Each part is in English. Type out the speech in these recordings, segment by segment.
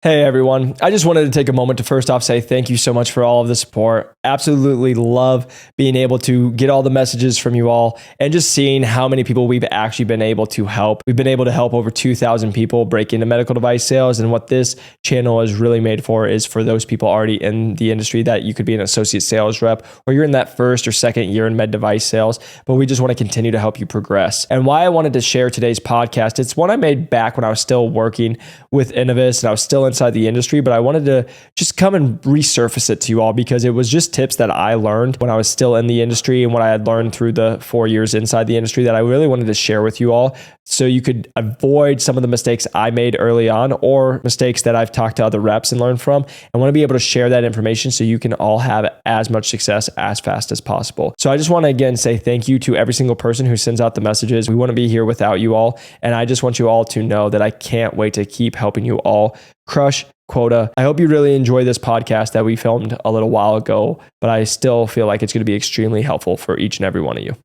Hey everyone, I just wanted to take a moment to first off say thank you so much for all of the support. Absolutely love being able to get all the messages from you all and just seeing how many people we've actually been able to help. We've been able to help over 2,000 people break into medical device sales, and what this channel is really made for is for those people already in the industry that you could be an associate sales rep or you're in that first or second year in med device sales, but we just want to continue to help you progress. And why I wanted to share today's podcast, it's one I made back when I was still working with Innovis and I was still inside the industry, but I wanted to just come and resurface it to you all because it was just tips that I learned when I was still in the industry and what I had learned through the 4 years inside the industry that I really wanted to share with you all so you could avoid some of the mistakes I made early on or mistakes that I've talked to other reps and learned from. I want to be able to share that information so you can all have as much success as fast as possible. So I just want to again say thank you to every single person who sends out the messages. We want to be here without you all. And I just want you all to know that I can't wait to keep helping you all crush quota. I hope you really enjoy this podcast that we filmed a little while ago, but I still feel like it's going to be extremely helpful for each and every one of you.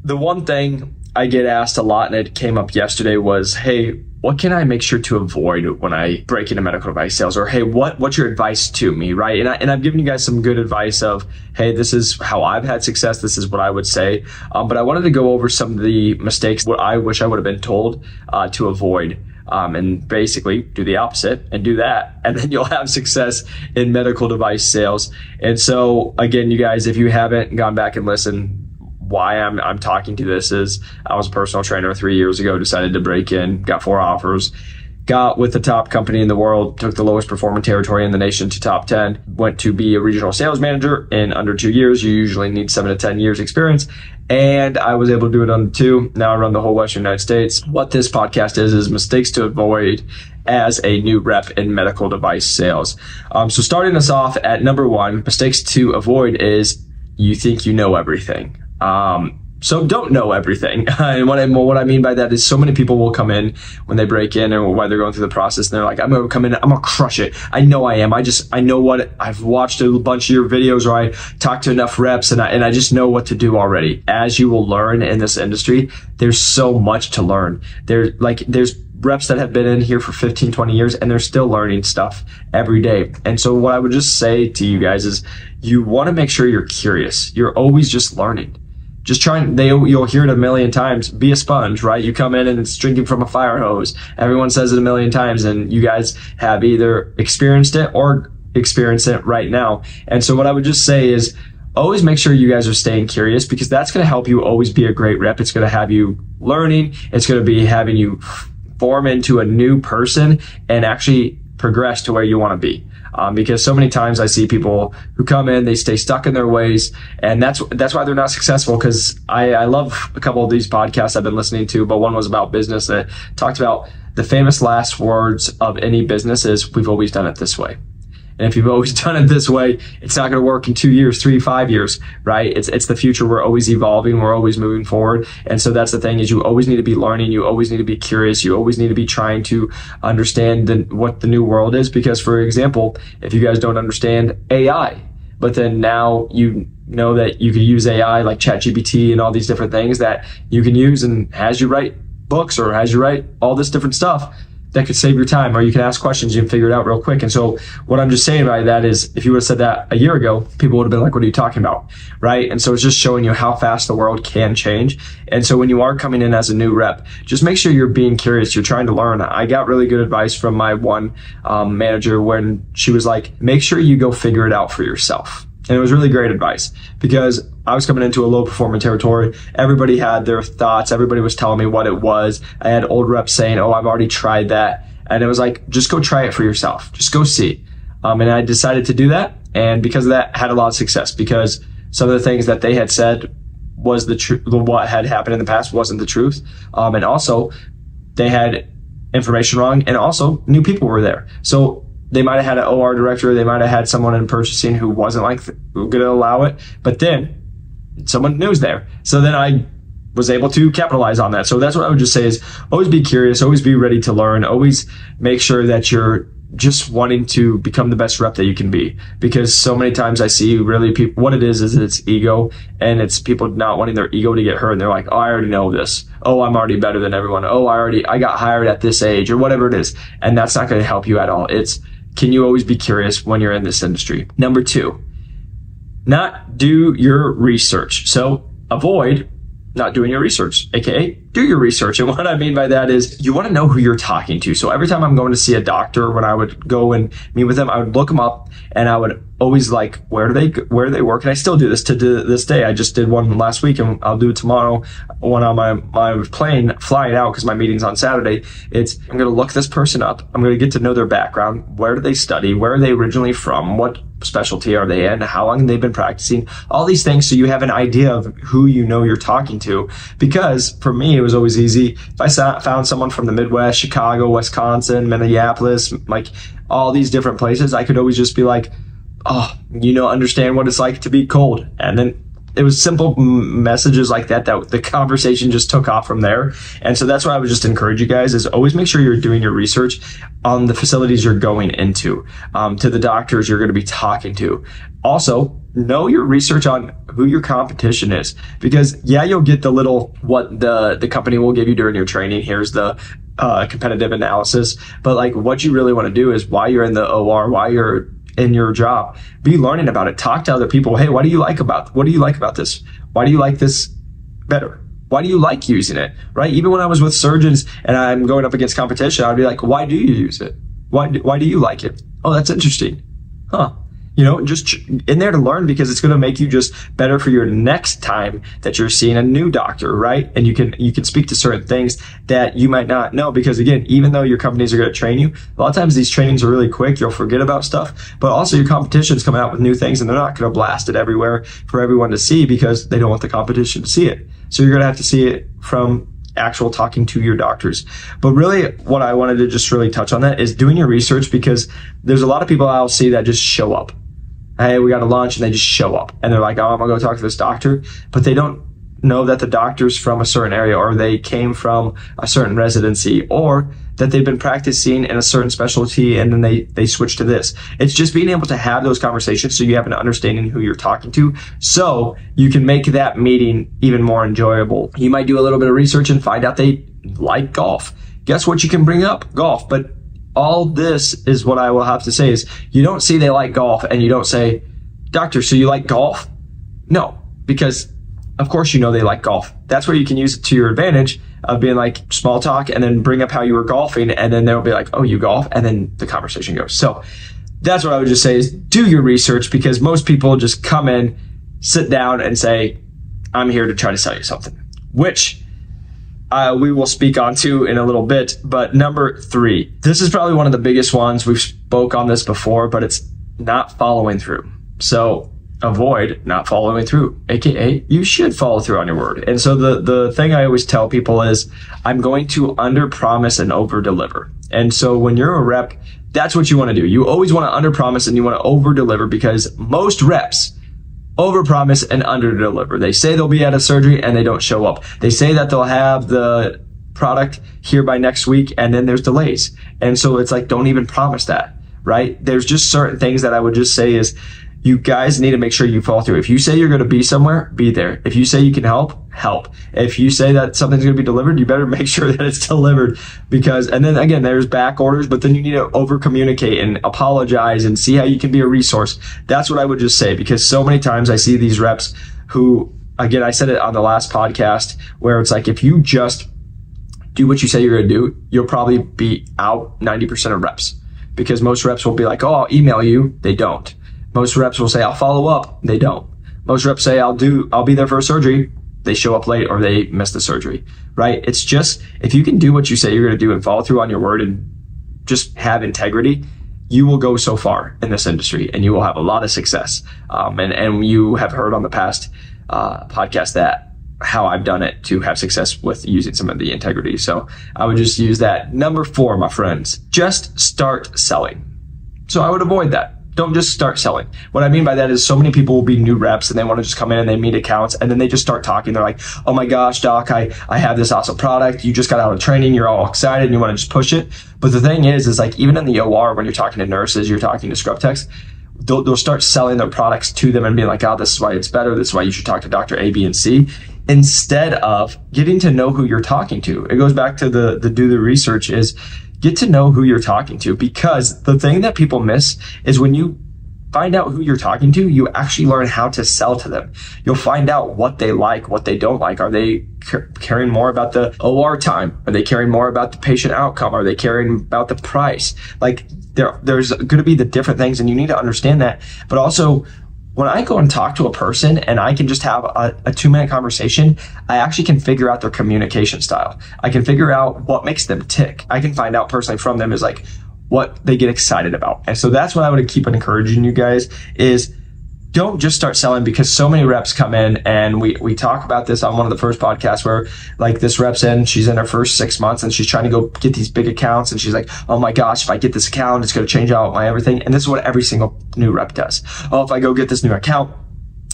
The one thing I get asked a lot, and it came up yesterday, was, hey, what can I make sure to avoid when I break into medical device sales? Or, hey, what's your advice to me, right? And I've given you guys some good advice of, hey, this is how I've had success. This is what I would say. But I wanted to go over some of the mistakes what I wish I would have been told to avoid. And basically do the opposite and do that. And then you'll have success in medical device sales. And so again, you guys, if you haven't gone back and listened, why I'm talking to this is I was a personal trainer 3 years ago, decided to break in, got 4 offers, got with the top company in the world, took the lowest performing territory in the nation to top 10, went to be a regional sales manager in under 2 years. You usually need 7 to 10 years experience. And I was able to do it under 2. Now I run the whole Western United States. What this podcast is mistakes to avoid as a new rep in medical device sales. So starting us off at number 1, mistakes to avoid is you think you know everything. So don't know everything. And what I mean by that is so many people will come in when they break in or while they're going through the process and they're like, I'm going to come in, I'm going to crush it. I know I am. I know what I've watched a bunch of your videos or I talked to enough reps and I just know what to do already. As you will learn in this industry, there's so much to learn. There's reps that have been in here for 15, 20 years and they're still learning stuff every day. And so what I would just say to you guys is you want to make sure you're curious. You're always just learning. Just you'll hear it a million times, be a sponge, right? You come in and it's drinking from a fire hose. Everyone says it a million times and you guys have either experienced it or experience it right now. And so what I would just say is always make sure you guys are staying curious because that's going to help you always be a great rep. It's going to have you learning. It's going to be having you form into a new person and actually progress to where you want to be. Because so many times I see people who come in, they stay stuck in their ways, and that's why they're not successful. Because I love a couple of these podcasts I've been listening to, but one was about business that talked about the famous last words of any business is, we've always done it this way. And if you've always done it this way, it's not going to work in 2 years, 3, 5 years, right? It's the future. We're always evolving. We're always moving forward. And so that's the thing is you always need to be learning. You always need to be curious. You always need to be trying to understand what the new world is. Because for example, if you guys don't understand AI, but then now you know that you could use AI like ChatGPT and all these different things that you can use and has you write books or has you write all this different stuff, that could save your time, or you can ask questions, you can figure it out real quick. And so what I'm just saying by that is if you would have said that a year ago, people would have been like, what are you talking about? Right? And so it's just showing you how fast the world can change. And so when you are coming in as a new rep, just make sure you're being curious. You're trying to learn. I got really good advice from my one manager when she was like, make sure you go figure it out for yourself. And it was really great advice because I was coming into a low performing territory. Everybody had their thoughts. Everybody was telling me what it was. I had old reps saying, oh, I've already tried that. And it was like, just go try it for yourself. Just go see. And I decided to do that. And because of that, had a lot of success because some of the things that they had said was the truth. What had happened in the past wasn't the truth. And also they had information wrong. And also new people were there. So they might have had an OR director. They might have had someone in purchasing who wasn't going to allow it. But then someone new was there. So then I was able to capitalize on that. So that's what I would just say is always be curious, always be ready to learn, always make sure that you're just wanting to become the best rep that you can be. Because so many times I see really people, what it is it's ego, and it's people not wanting their ego to get hurt. And they're like, oh, I already know this. Oh, I'm already better than everyone. Oh, I got hired at this age or whatever it is. And that's not going to help you at all. It's can you always be curious when you're in this industry? Number 2, not do your research. So avoid not doing your research, aka do your research. And what I mean by that is you want to know who you're talking to. So every time I'm going to see a doctor, when I would go and meet with them, I would look them up and I would always like, where do they work? And I still do this to this day. I just did one last week and I'll do it tomorrow when on my plane flying out, because my meeting's on Saturday. I'm going to look this person up. I'm going to get to know their background. Where do they study? Where are they originally from? What specialty are they in? How long they've been practicing? All these things, so you have an idea of who you know you're talking to. Because for me, it was always easy. If I found someone from the Midwest, Chicago, Wisconsin, Minneapolis, like all these different places, I could always just be like, oh, understand what it's like to be cold. And then it was simple messages like that the conversation just took off from there. And so that's what I would just encourage you guys, is always make sure you're doing your research on the facilities you're going into, to the doctors you're going to be talking to. Also, know your research on who your competition is, because you'll get the little, what the company will give you during your training. Here's the competitive analysis. But like, what you really want to do is, while you're in the OR, while you're in your job, be learning about it. Talk to other people. Hey, what do you like about this? Why do you like this better? Why do you like using it? Right? Even when I was with surgeons and I'm going up against competition, I'd be like, why do you use it? Why do you like it? Oh, that's interesting. Huh? Just in there to learn, because it's going to make you just better for your next time that you're seeing a new doctor, right? And you can speak to certain things that you might not know, because again, even though your companies are going to train you, a lot of times these trainings are really quick. You'll forget about stuff, but also your competition's coming out with new things and they're not going to blast it everywhere for everyone to see, because they don't want the competition to see it. So you're going to have to see it from actual talking to your doctors. But really, what I wanted to just really touch on that is doing your research, because there's a lot of people I'll see that just show up. Hey, we got a lunch, and they just show up and they're like, oh, I'm gonna go talk to this doctor. But they don't know that the doctor's from a certain area, or they came from a certain residency, or that they've been practicing in a certain specialty and then they switch to this. It's just being able to have those conversations so you have an understanding who you're talking to, so you can make that meeting even more enjoyable. You might do a little bit of research and find out they like golf. Guess what you can bring up? Golf. But all this is what I will have to say is, you don't see they like golf and you don't say, doctor, so you like golf? No, because of course they like golf. That's where you can use it to your advantage of being like small talk, and then bring up how you were golfing, and then they'll be like, oh, you golf? And then the conversation goes. So that's what I would just say, is do your research, because most people just come in, sit down and say, I'm here to try to sell you something, which we will speak on to in a little bit. But number 3, this is probably one of the biggest ones. We've spoke on this before, but it's not following through. So avoid not following through, aka you should follow through on your word. And so the thing I always tell people is, I'm going to under promise and over deliver. And so when you're a rep, that's what you want to do. You always want to under promise and you want to over deliver, because most reps overpromise and underdeliver. They say they'll be at a surgery and they don't show up. They say that they'll have the product here by next week, and then there's delays. And so it's like, don't even promise that, right? There's just certain things that I would just say is, you guys need to make sure you follow through. If you say you're going to be somewhere, be there. If you say you can help. If you say that something's going to be delivered, you better make sure that it's delivered, because, and then again, there's back orders, but then you need to over communicate and apologize and see how you can be a resource. That's what I would just say, because so many times I see these reps who, again, I said it on the last podcast, where it's like, if you just do what you say you're going to do, you'll probably be out 90% of reps, because most reps will be like, oh, I'll email you. They don't. Most reps will say, I'll follow up. They don't. Most reps say, I'll be there for a surgery. They show up late, or they miss the surgery, right? It's just, if you can do what you say you're going to do and follow through on your word and just have integrity, you will go so far in this industry and you will have a lot of success. And you have heard on the past podcast that how I've done it to have success with using some of the integrity. So I would just use that. Number 4, my friends, just start selling. So I would avoid that. Don't just start selling. What I mean by that is, so many people will be new reps and they want to just come in and they meet accounts and then they just start talking. They're like, oh my gosh, doc, I have this awesome product. You just got out of training. You're all excited and you want to just push it. But the thing is like, even in the OR, when you're talking to nurses, you're talking to scrub techs, they'll start selling their products to them and being like, oh, this is why it's better. This is why you should talk to Dr. A, B, and C, instead of getting to know who you're talking to. It goes back to the do the research, is get to know who you're talking to, because the thing that people miss is when you find out who you're talking to, you actually learn how to sell to them. You'll find out what they like, what they don't like. Are they caring more about the OR time? Are they caring more about the patient outcome? Are they caring about the price? Like there's going to be the different things, and you need to understand that. But also, when I go and talk to a person and I can just have a 2-minute conversation, I actually can figure out their communication style. I can figure out what makes them tick. I can find out personally from them is like what they get excited about. And so that's what I would keep encouraging you guys is don't just start selling, because so many reps come in, and we talk about this on one of the first podcasts where like this rep's she's in her first 6 months and she's trying to go get these big accounts, and she's like, oh my gosh, if I get this account, it's going to change out my everything. And this is what every single new rep does. Oh, if I go get this new account,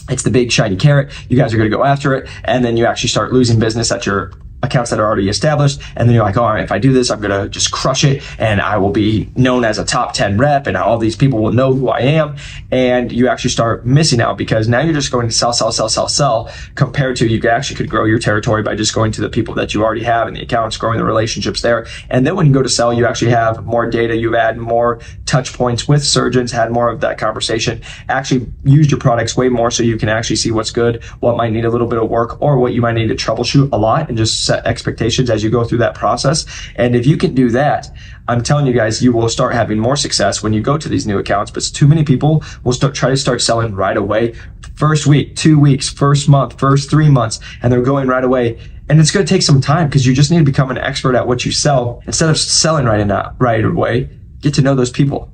it's the big shiny carrot. You guys are going to go after it. And then you actually start losing business at your accounts that are already established. And then you're like, all right, if I do this, I'm going to just crush it, and I will be known as a top 10 rep, and all these people will know who I am. And you actually start missing out, because now you're just going to sell, compared to you actually could grow your territory by just going to the people that you already have in the accounts, growing the relationships there. And then when you go to sell, you actually have more data. You've had more touch points with surgeons, had more of that conversation, actually used your products way more, so you can actually see what's good, what might need a little bit of work, or what you might need to troubleshoot a lot, and just set expectations as you go through that process. And if you can do that, I'm telling you guys, you will start having more success when you go to these new accounts. But too many people will try to start selling right away. First week, 2 weeks, first month, first 3 months, and they're going right away. And it's going to take some time, because you just need to become an expert at what you sell. Instead of selling right away, get to know those people.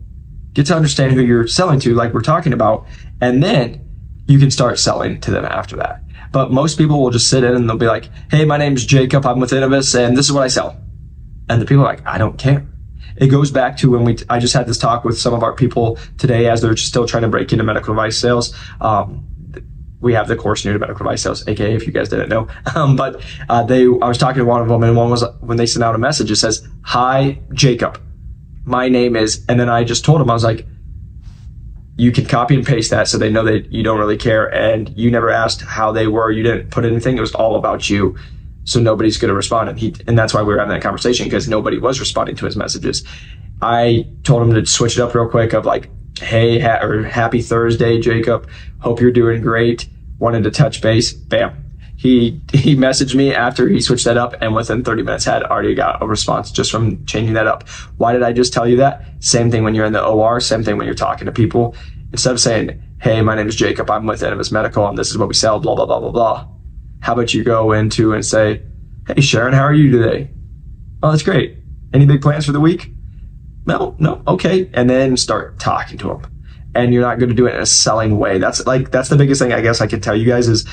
Get to understand who you're selling to, like we're talking about, and then you can start selling to them after that. But most people will just sit in and they'll be like, hey, my name's Jacob, I'm with Innovis, and this is what I sell. And the people are like, I don't care. It goes back to when I just had this talk with some of our people today as they're still trying to break into medical device sales. We have the course New to Medical Device Sales, aka if you guys didn't know. But I was talking to one of them, and one was when they sent out a message, it says, hi, Jacob, my name is, and then I just told him, I was like, you can copy and paste that so they know that you don't really care, and you never asked how they were. You didn't put anything. It was all about you. So nobody's going to respond. And that's why we were having that conversation, because nobody was responding to his messages. I told him to switch it up real quick of like, hey, or happy Thursday, Jacob. Hope you're doing great. Wanted to touch base. Bam. He messaged me after he switched that up, and within 30 minutes had already got a response just from changing that up. Why did I just tell you that? Same thing when you're in the OR, same thing when you're talking to people. Instead of saying, hey, my name is Jacob, I'm with Innovis Medical, and this is what we sell, blah, blah, blah, blah, blah. How about you go into and say, hey, Sharon, how are you today? Oh, that's great. Any big plans for the week? No, okay. And then start talking to them. And you're not going to do it in a selling way. That's the biggest thing I guess I can tell you guys is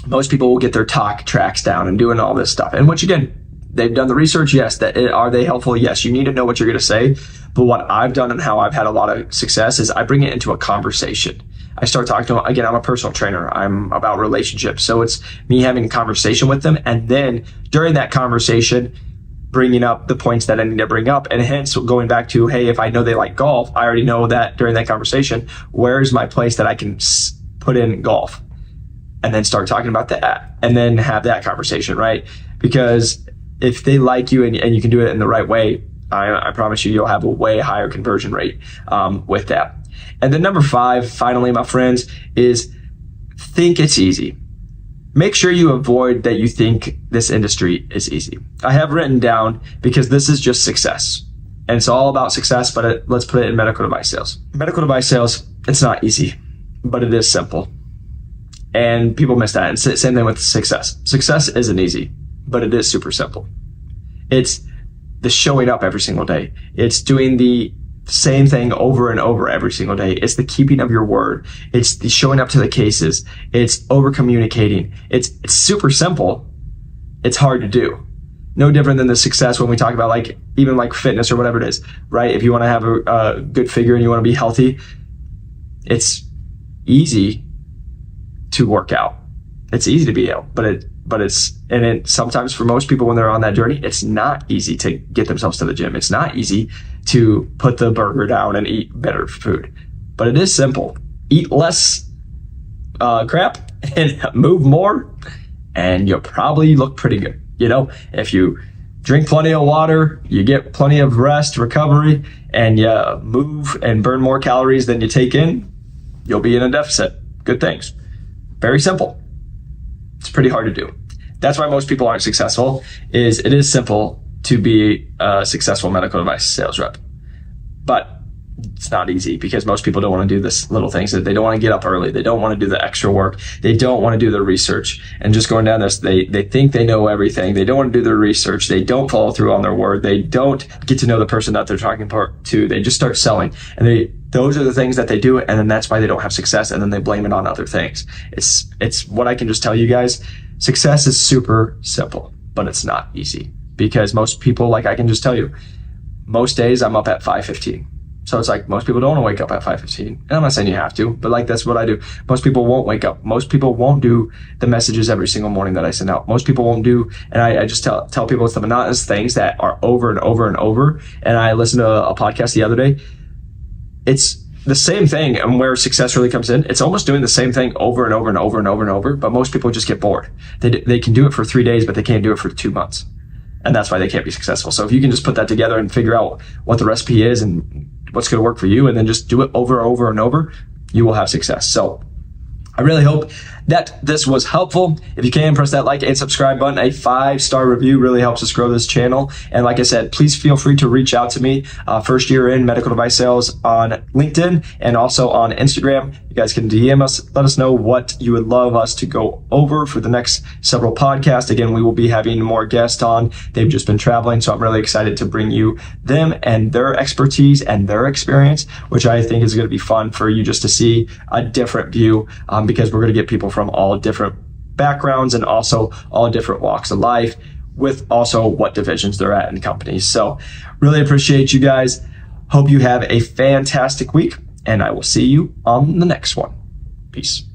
most people will get their talk tracks down and doing all this stuff. And which again, they've done the research. Yes. Are they helpful? Yes. You need to know what you're going to say. But what I've done and how I've had a lot of success is I bring it into a conversation. I start talking to them. Again, I'm a personal trainer. I'm about relationships. So it's me having a conversation with them. And then during that conversation, bringing up the points that I need to bring up. And hence going back to, hey, if I know they like golf, I already know that during that conversation, where's my place that I can put in golf? And then start talking about that and then have that conversation, right? Because if they like you and you can do it in the right way, I promise you'll have a way higher conversion rate with that. And then number 5, finally, my friends, is think it's easy. Make sure you avoid that you think this industry is easy. I have written down because this is just success. And it's all about success, but let's put it in medical device sales. Medical device sales, it's not easy, but it is simple. And people miss that. And same thing with success. Success isn't easy, but it is super simple. It's the showing up every single day. It's doing the same thing over and over every single day. It's the keeping of your word. It's the showing up to the cases. It's over communicating. It's super simple. It's hard to do. No different than the success when we talk about like even like fitness or whatever it is, right? If you want to have a good figure and you want to be healthy, it's easy to work out. It's easy to be ill, but sometimes for most people when they're on that journey, it's not easy to get themselves to the gym. It's not easy to put the burger down and eat better food, but it is simple. Eat less crap and move more, and you'll probably look pretty good. You know, if you drink plenty of water, you get plenty of rest, recovery, and you move and burn more calories than you take in, you'll be in a deficit. Good things. Very simple. It's pretty hard to do. That's why most people aren't successful. It is simple to be a successful medical device sales rep, but it's not easy because most people don't want to do this little things. That they don't want to get up early. They don't want to do the extra work. They don't want to do the research. And just going down this, they think they know everything. They don't want to do their research. They don't follow through on their word. They don't get to know the person that they're talking to. They just start selling. And those are the things that they do. And then that's why they don't have success. And then they blame it on other things. It's what I can just tell you guys. Success is super simple, but it's not easy because most people, like I can just tell you, most days I'm up at 5:15. So it's like most people don't want to wake up at 5:15. And I'm not saying you have to, but like that's what I do. Most people won't wake up. Most people won't do the messages every single morning that I send out. Most people won't do, and I just tell people it's the monotonous things that are over and over and over. And I listened to a podcast the other day. It's the same thing, and where success really comes in, it's almost doing the same thing over and over and over and over and over, but most people just get bored. They can do it for 3 days, but they can't do it for 2 months. And that's why they can't be successful. So if you can just put that together and figure out what the recipe is and what's going to work for you, and then just do it over and over and over, you will have success. So I really hope that this was helpful. If you can, press that like and subscribe button. A 5-star review really helps us grow this channel. And like I said, please feel free to reach out to me. First Year in Medical Device Sales on LinkedIn and also on Instagram. You guys can DM us. Let us know what you would love us to go over for the next several podcasts. Again, we will be having more guests on. They've just been traveling, so I'm really excited to bring you them and their expertise and their experience, which I think is going to be fun for you just to see a different view, because we're going to get people from all different backgrounds and also all different walks of life, with also what divisions they're at in companies. So really appreciate you guys. Hope you have a fantastic week, and I will see you on the next one. Peace.